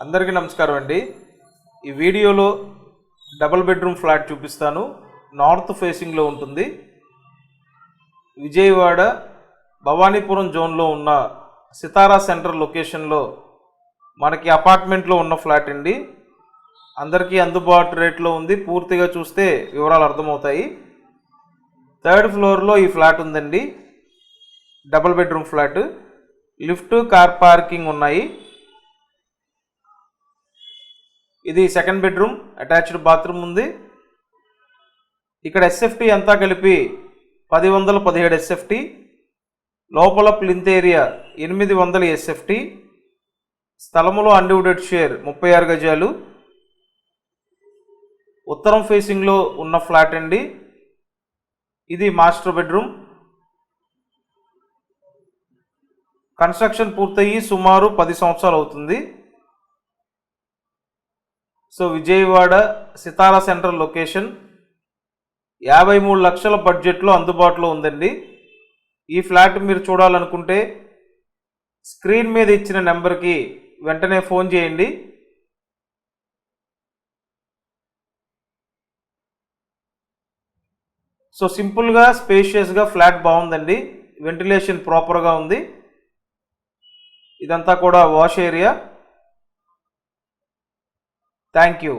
అందరికీ నమస్కారం అండి. ఈ వీడియోలో డబుల్ బెడ్రూమ్ ఫ్లాట్ చూపిస్తాను. నార్త్ ఫేసింగ్లో ఉంటుంది. విజయవాడ భవానీపురం జోన్లో ఉన్న సితారా సెంటర్ లొకేషన్లో మనకి అపార్ట్మెంట్లో ఉన్న ఫ్లాట్ అండి. అందరికీ అందుబాటు రేట్లో ఉంది. పూర్తిగా చూస్తే వివరాలు అర్థమవుతాయి. 3rd ఫ్లోర్లో ఈ ఫ్లాట్ ఉందండి. Double bedroom flat, lift, car parking ఉన్నాయి. ఇది 2nd బెడ్రూమ్, అటాచ్డ్ బాత్రూమ్ ఉంది. ఇక్కడ ఎస్ఎఫ్టీ అంతా కలిపి 1017 ఎస్ఎఫ్టీ, లోపల ప్లింత్ ఏరియా 800 ఎస్ఎఫ్టీ, స్థలములో అన్డివైడెడ్ షేర్ 36 గజాలు. ఉత్తరం ఫేసింగ్లో ఉన్న ఫ్లాట్ అండి. ఇది మాస్టర్ బెడ్రూమ్. కన్స్ట్రక్షన్ పూర్తయ్యి సుమారు 10 సంవత్సరాలు అవుతుంది. సో విజయవాడ సితారా సెంటర్ లొకేషన్ 53 లక్షల బడ్జెట్లో అందుబాటులో ఉందండి. ఈ ఫ్లాట్ మీరు చూడాలనుకుంటే స్క్రీన్ మీద ఇచ్చిన నెంబర్కి వెంటనే ఫోన్ చేయండి. సో సింపుల్గా, స్పేషియస్గా ఫ్లాట్ బాగుందండి. వెంటిలేషన్ ప్రాపర్గా ఉంది. ఇదంతా కూడా వాష్ ఏరియా. Thank you.